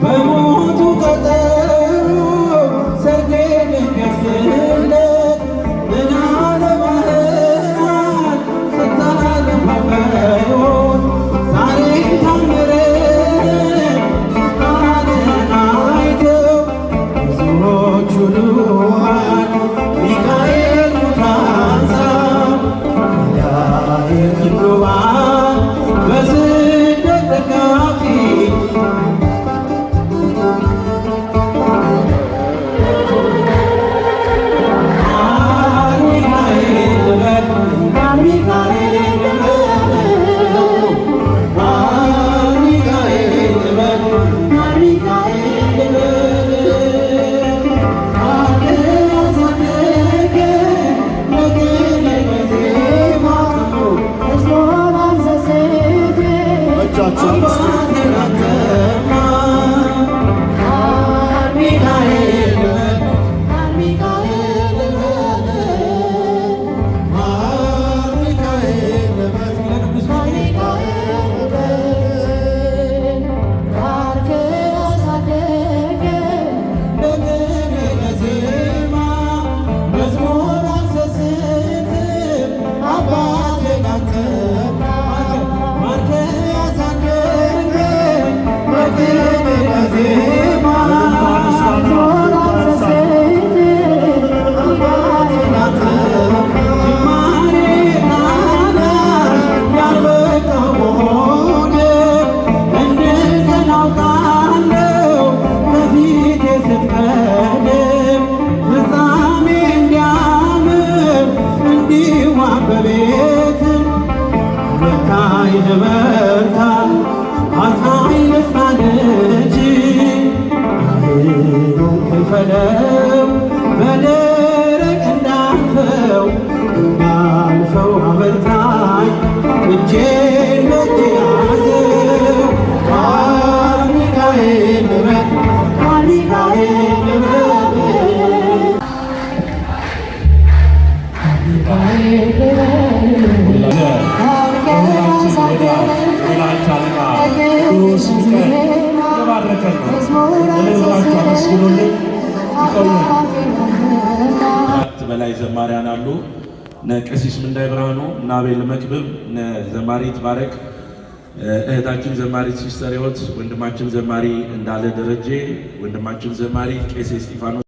በሞቱ ቀጠሮ ሰርጌን የሚያስለት ምን አለ ባህራት ስታለም በሕይወት ዛሬም ታምር ቃልን አይተው ብዙዎች ውሉሃል ሚካኤል ሙታንሳ መላእክት ቅዱባን በስደት ደጋፊ ፈለው በደረቅ እንዳልፈው አበርታኝ እጄን በእጅ ያዘው ቃል ሚካኤል ንበል ቃል ሚካኤል ንበል በላይ ዘማሪያን አሉ። ቀሲስ ምንዳይ ብርሃኑ እና አቤል መክብብ፣ ዘማሪት ባረክ፣ እህታችን ዘማሪት ሲስተር ሕይወት፣ ወንድማችን ዘማሪ እንዳለ ደረጀ፣ ወንድማችን ዘማሪ ቄስ እስጢፋኖስ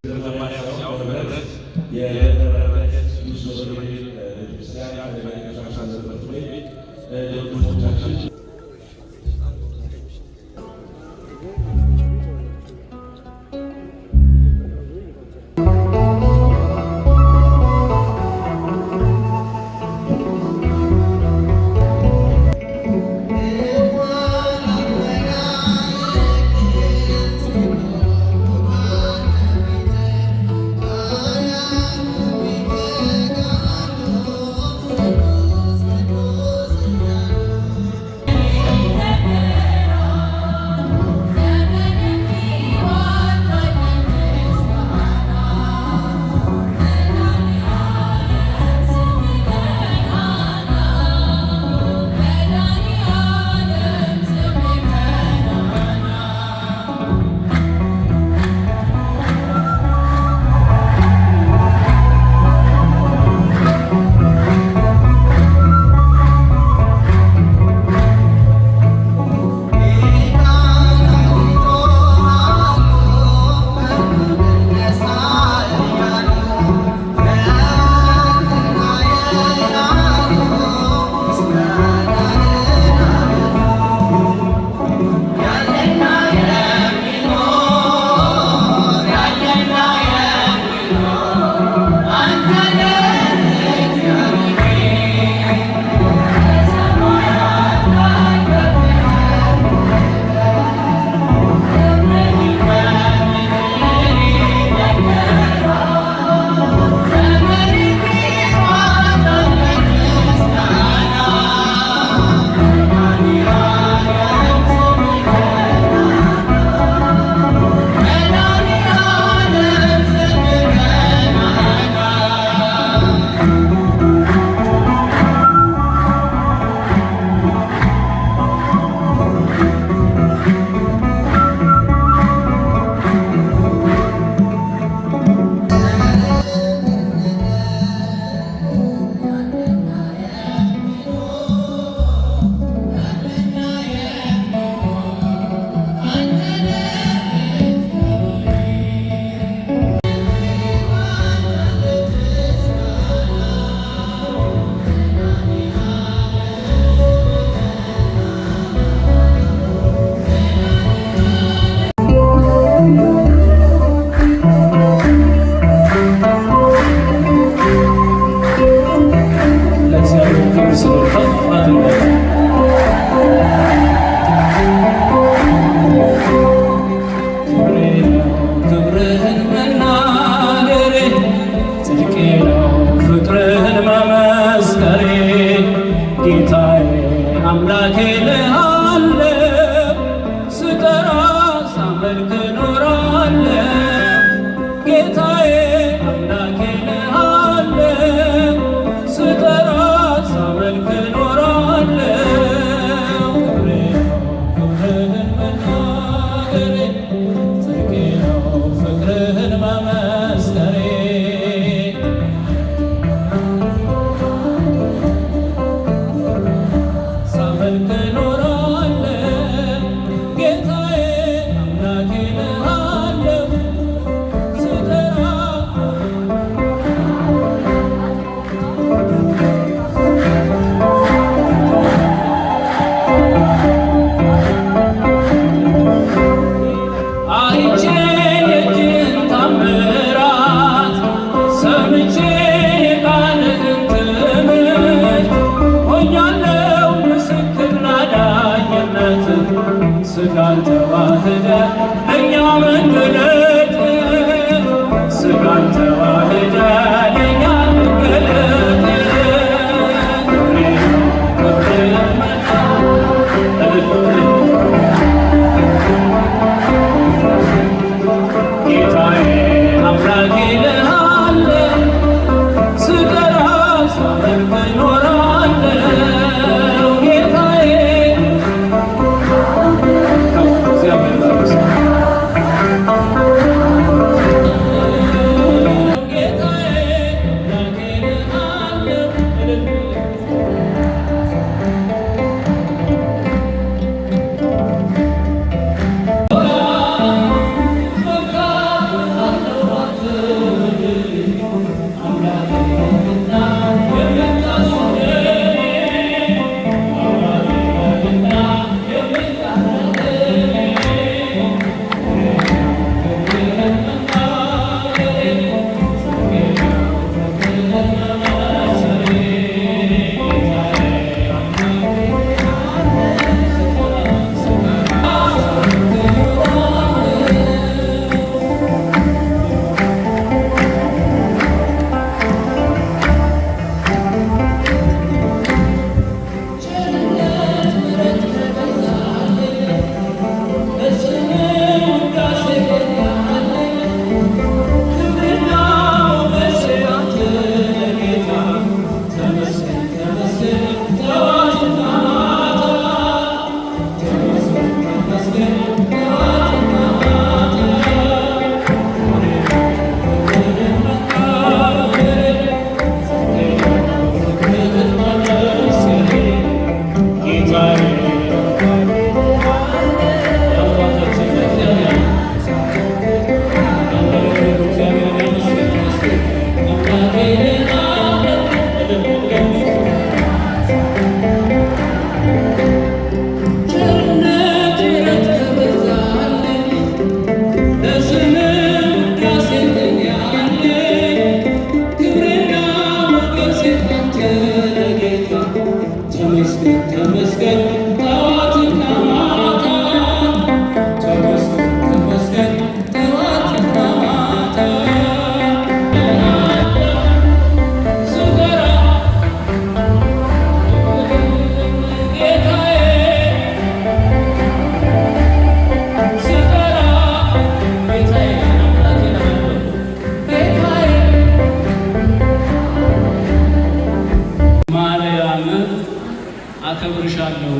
አከብርሻለሁ።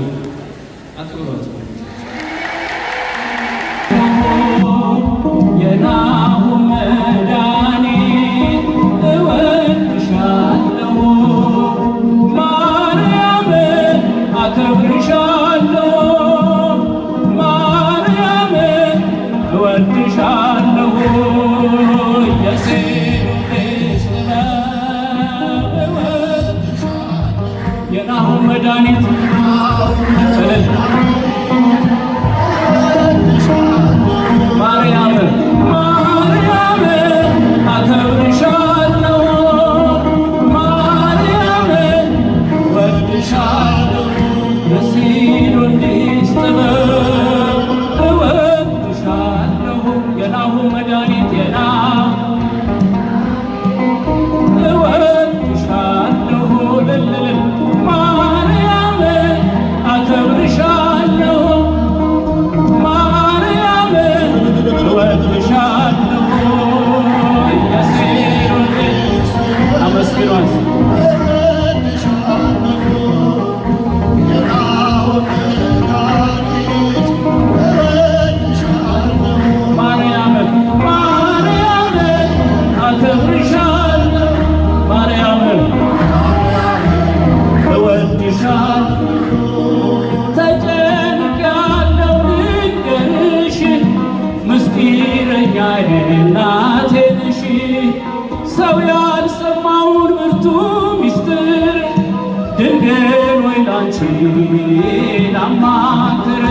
አክብሮት የናሁም መድኃኒት እወድሻለሁ ማርያም አከብርሻለሁ ማርያም እወድሻለሁ የናሁም መድኃኒት ማርያም ማርያም አከብርሻለሁ ማርያም እወድሻለሁ ለሲሉ እንዲስጥበብ እወድሻለሁ የናሁም መድኃኒት እወድሻለሁ ልልል ማርያም አከብርሻለሁ ማርያም እወድሻለሁ የሲሉን አመስግኗት ማርያም ማርያም አከብርሻለሁ ማርያም እወድሻለሁ ተጨንቄያለሁ ልንገርሽ ምስጢረኛዬ እናቴ ነሽ ሰው ያልሰማውን ብርቱ ሚስጥር ድንግል ወይ ላንቺ ላማክር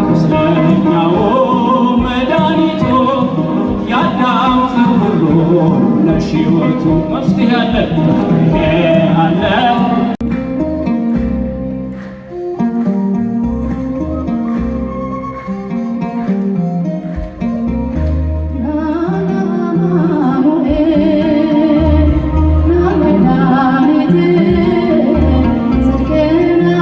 ምስለኛው መድኃኒቱ ያዳም ሁሉ ነሽ ሕይወቱ መፍትሄ አለ Now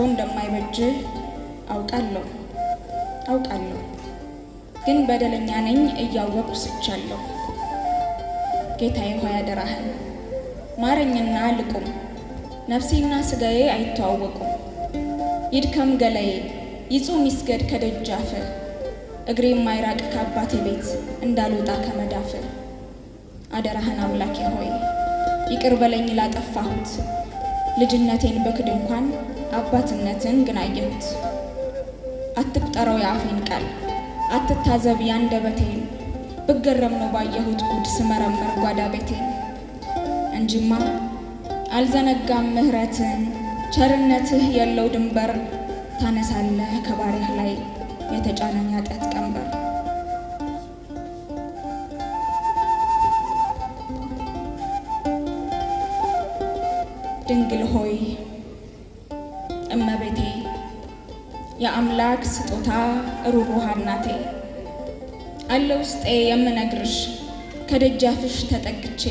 እንደማይበጅህ አውቃለሁ። ግን በደለኛ ነኝ እያወቅሁ ስቻለሁ። ጌታዬ ሆይ አደራህን ማረኝና ልቁም፣ ነፍሴና ሥጋዬ አይተዋወቁም። ይድከም ገላዬ ይጹም ይስገድ ከደጃፍ፣ እግሬ የማይራቅ ከአባቴ ቤት እንዳልወጣ ከመዳፍ። አደራህን አምላኬ ሆይ ይቅር በለኝ ላጠፋሁት፣ ልጅነቴን ብክድ እንኳን አባትነትን ግን አየሁት። አትቁጠረው የአፌን ቃል አትታዘብ ያንደበቴን፣ ብገረም ነው ባየሁት ጉድ ስመረምር ጓዳ ቤቴን። እንጂማ አልዘነጋም ምሕረትን፣ ቸርነትህ የለው ድንበር፣ ታነሳለህ ከባሪያህ ላይ የተጫነኝ ኃጢአት ቀንበር። ድንግል ሆይ እመቤቴ የአምላክ ስጦታ ሩሩሃ እናቴ፣ አለ ውስጤ የምነግርሽ ከደጃፍሽ ተጠግቼ፣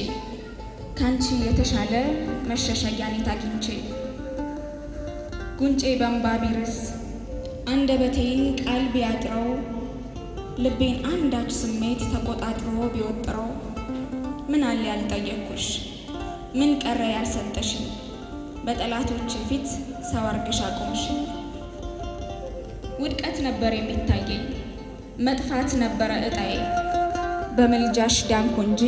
ካንቺ የተሻለ መሸሸጊያኔት አግኝቼ። ጉንጬ በእንባ ቢርስ አንደበቴን ቃል ቢያጥረው፣ ልቤን አንዳች ስሜት ተቆጣጥሮ ቢወጥረው፣ ምን አለ ያልጠየቅኩሽ ምን ቀረ ያልሰጠሽኝ፣ በጠላቶች ፊት ሰው አርገሽ አቆምሽ። ውድቀት ነበር የሚታየኝ መጥፋት ነበረ እጣዬ፣ በምልጃሽ ዳንኩ እንጂ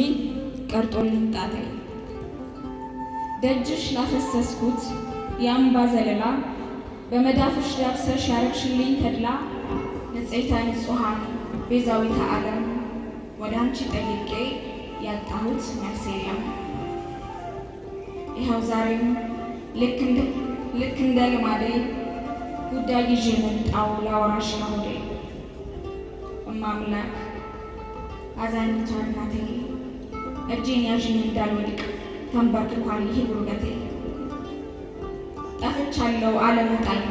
ቀርጦልኝ ጣጣዬ። ደጅሽ ላፈሰስኩት የአምባ ዘለላ፣ በመዳፍሽ ዳብሰሽ ያረግሽልኝ ተድላ። ንጽሕተ ንጹሐን ቤዛዊተ ዓለም፣ ወደ አንቺ ጠይቄ ያጣሁት መልስ የለም። ይኸው ዛሬም ልክ እንደ ልማዴ ጉዳይ ይዤ መጣሁ ላወራሽ ለሆዴ። እማምላክ አዛኝቷ እናቴ፣ እጄን ያዥኝ እንዳልወድቅ ተንበርክኳል ይህ ጉልበቴ። ጠፍቻለሁ አለመጣኝ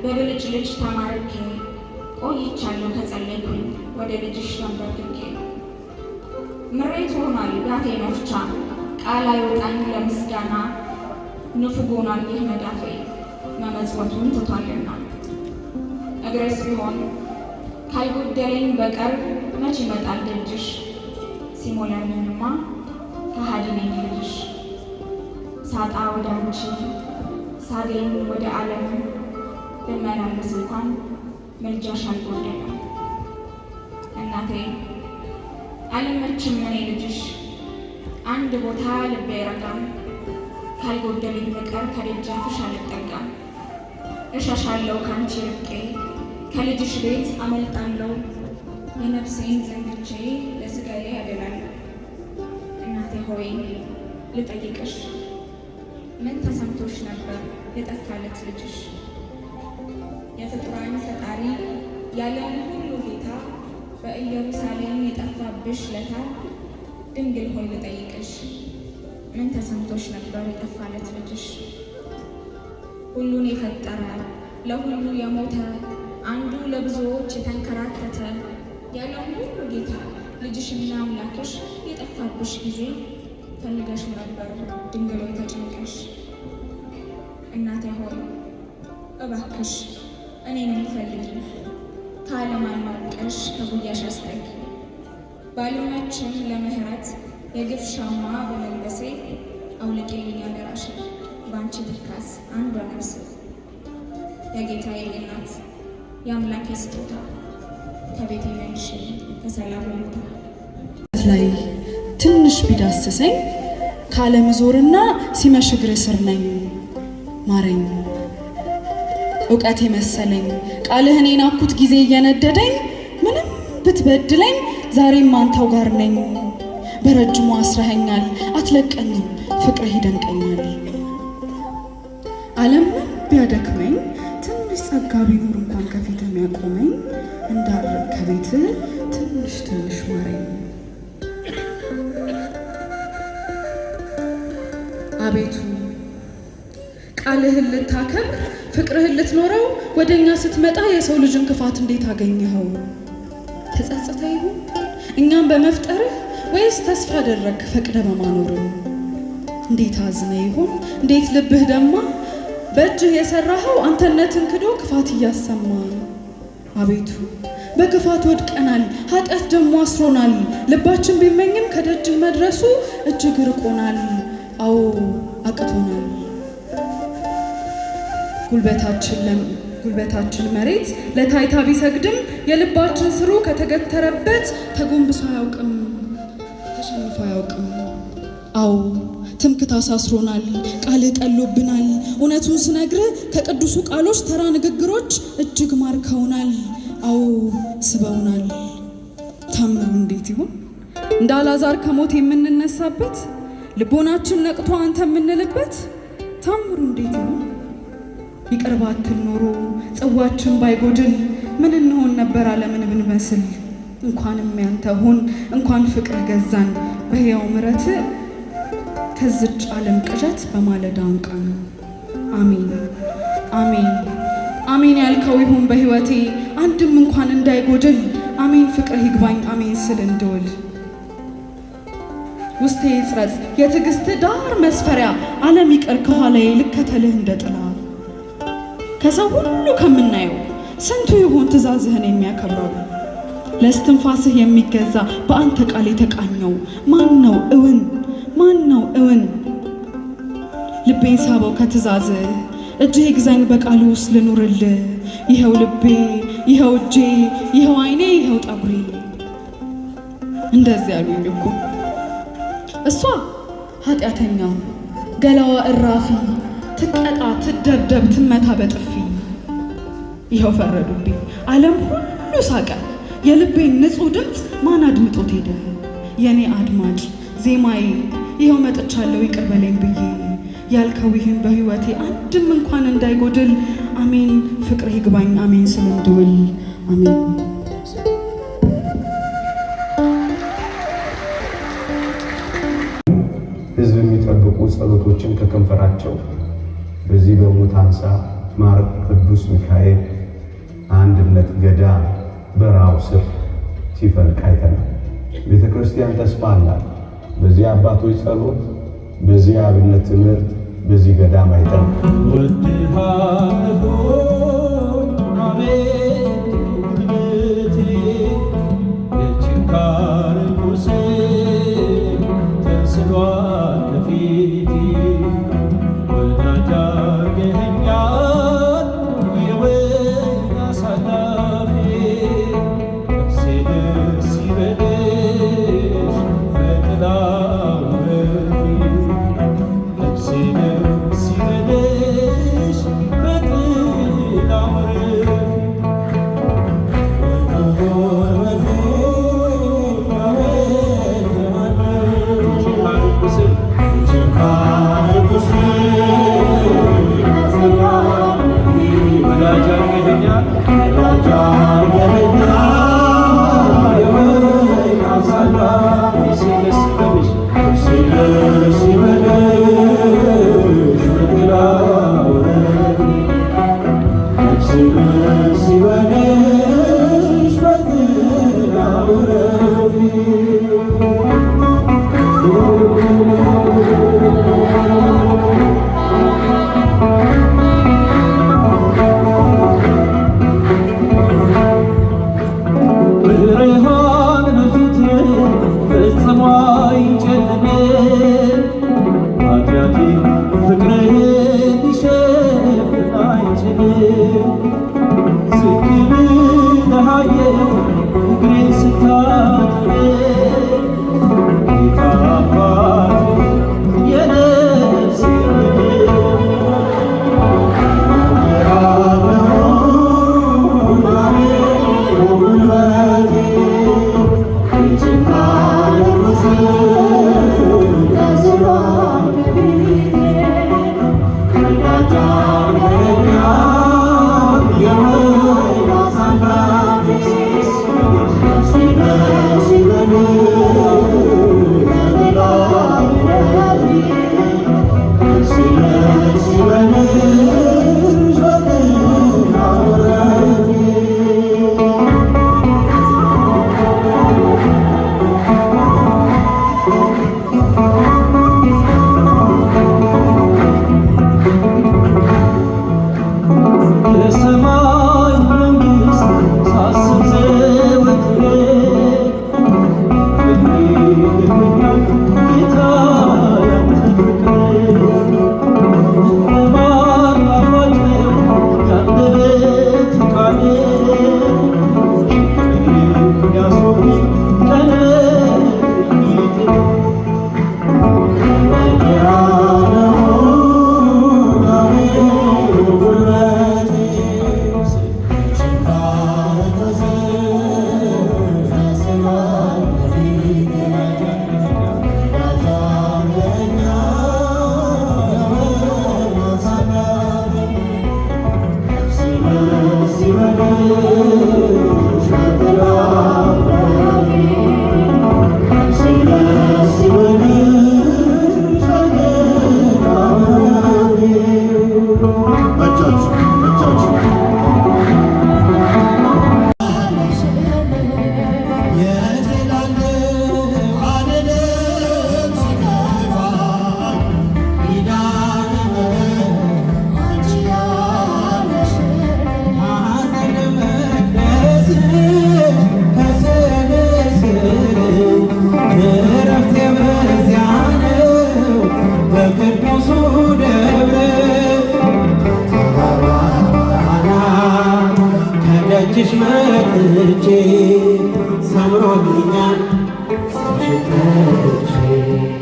በብልጭልጭ ተማርኬ፣ ቆይቻለሁ ከጸለይኩኝ ወደ ልጅሽ ተንበርክኬ። ምሬት ሆኗል ያፌ መፍቻ ቃል አይወጣኝ ለምስጋና፣ ንፉግ ሆኗል ይህ መዳፌ መመጽወቱን ትቷልና። እግሬስ ቢሆን ካልጎደለኝ በቀር መች ይመጣል ደጅሽ፣ ሲሞላልኝማ ከሃዲ ነኝ ልጅሽ። ሳጣ ወደ አንቺ ሳገኝ ወደ ዓለም፣ ብመላለስ እንኳን ምልጃሽ አልጎደለም። እናቴ አልመችም እኔ ልጅሽ፣ አንድ ቦታ ልቤ አይረጋም፣ ካልጎደለኝ በቀር ከደጃፍሽ አልጠጋም። እሸሻለሁ ካንቺ ርቄ ከልጅሽ ቤት አመልጣለሁ፣ የነፍሴን ዘንግቼ ለሥጋዬ ያደላለሁ። እናቴ ሆይ ልጠይቅሽ ምን ተሰምቶሽ ነበር የጠፋለት ልጅሽ? የፍጡራን ፈጣሪ ያለም ሁሉ ጌታ በኢየሩሳሌም የጠፋብሽ ለታ፣ ድንግል ሆይ ልጠይቅሽ ምን ተሰምቶሽ ነበር የጠፋለት ልጅሽ? ሁሉን የፈጠረ ለሁሉ የሞተ አንዱ ለብዙዎች የተንከራተተ ያለም ሁሉ ጌታ ልጅሽና አምላክሽ የጠፋብሽ ጊዜ ፈልገሽ ነበር ድንግል ሆይ ተጨንቀሽ። እናቴ ሆይ እባክሽ እኔንም ፈልጊ፣ ከዓለም አልማርቀሽ ከጉያሽ አስጠጊ። ባልመችም ለምህረት የግፍ ሻማ በመልበሴ፣ አውልቂልኝ አደራሽን በአንቺ ትካስ አንዷ ነፍሴ። የጌታዬ እናት የአምላኬ ስጦታ ከቤቴ መልሽ ከሰላም ቦታ ላይ ትንሽ ቢዳስሰኝ ካለም ዞርና ሲመሽ እግር ስር ነኝ። ማረኝ እውቀቴ መሰለኝ ቃልህን የናኩት ጊዜ እየነደደኝ፣ ምንም ብትበድለኝ ዛሬም አንተው ጋር ነኝ። በረጅሙ አስረኸኛል አትለቀኝም፣ ፍቅርህ ይደንቀኛል። ዓለም ቢያደክመኝ ትንሽ ጸጋ ቢኖር እንኳን ከፊት የሚያቆመኝ፣ እንዳርቅ ከቤት ትንሽ ትንሽ ማረኝ። አቤቱ ቃልህን ልታከብር ፍቅርህን ልትኖረው ወደ እኛ ስትመጣ የሰው ልጅን ክፋት እንዴት አገኘኸው? ተጸጽተ ይሁን እኛም በመፍጠርህ ወይስ ተስፋ አደረግ ፈቅደ በማኖርህ? እንዴት አዝነ ይሆን እንዴት ልብህ ደማ በእጅህ የሰራኸው አንተነትን ክዶ ክፋት እያሰማ አቤቱ በክፋት ወድቀናል፣ ኃጢአት ደግሞ አስሮናል። ልባችን ቢመኝም ከደጅህ መድረሱ እጅግ ርቆናል። አዎ አቅቶናል። ጉልበታችን መሬት ለታይታ ቢሰግድም የልባችን ስሩ ከተገተረበት ተጎንብሶ አያውቅም፣ ተሸንፎ አያውቅም። አዎ ትምክህት አሳስሮናል፣ ቃልህ ቀሎብናል። እውነቱን ስነግርህ ከቅዱሱ ቃሎች ተራ ንግግሮች እጅግ ማርከውናል። አዎ ስበውናል። ታምሩ እንዴት ይሆን እንደ አልዓዛር ከሞት የምንነሳበት ልቦናችን ነቅቶ አንተ የምንልበት ታምሩ እንዴት ይሆን? ይቅር ባትል ኖሮ ጽዋችን ባይጎድል ምን እንሆን ነበር ዓለምን ብንመስል። እንኳንም ያንተ ሆን እንኳን ፍቅር ገዛን በሕያው ምሕረት ከዝች ዓለም ቅዠት በማለዳ አንቃን። አሜን አሜን አሜን ያልከው ይሁን በሕይወቴ አንድም እንኳን እንዳይጎድል። አሜን ፍቅርህ ይግባኝ አሜን ስል እንድውል ውስጤ ይጽረጽ የትዕግስት ዳር መስፈሪያ ዓለም ይቅር ከኋላዬ ልከተልህ እንደ ጥላ። ከሰው ሁሉ ከምናየው ስንቱ ይሆን ትእዛዝህን የሚያከብረው? ለስትንፋስህ የሚገዛ በአንተ ቃል የተቃኘው ማን ነው እውን? ማን ነው እውን? ልቤን ሳበው ከትእዛዝህ እጅህ ይግዛኝ በቃሉ ውስጥ ልኑርልህ። ይኸው ልቤ ይኸው እጄ ይኸው ዓይኔ ይኸው ጠጉሬ። እንደዚህ ያሉኝ እኮ እሷ ኃጢአተኛ ገላዋ እራፊ ትቀጣ ትደብደብ ትመታ በጥፊ። ይኸው ፈረዱብኝ ዓለም ሁሉ ሳቀ። የልቤን ንጹሕ ድምፅ ማን አድምጦት ሄደ? የኔ አድማጭ ዜማዬ ይኸው መጥቻለሁ ይቅር በለኝ ብዬ። ያልከው ይህን በሕይወቴ አንድም እንኳን እንዳይጎድል አሜን ፍቅርህ ይግባኝ አሜን ስል እንድውል አሜን። ሕዝብ የሚጠብቁ ጸሎቶችን ከከንፈራቸው በዚህ በሙት አንሳ ማር ቅዱስ ሚካኤል አንድነት ገዳም በረሃው ስር ሲፈልቅ አይተናል። ቤተ ክርስቲያን ተስፋ አላት። በዚህ አባቶች ጸሎት፣ በዚህ አብነት ትምህርት፣ በዚህ ገዳም አይተናል።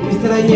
ሚስጥረኛ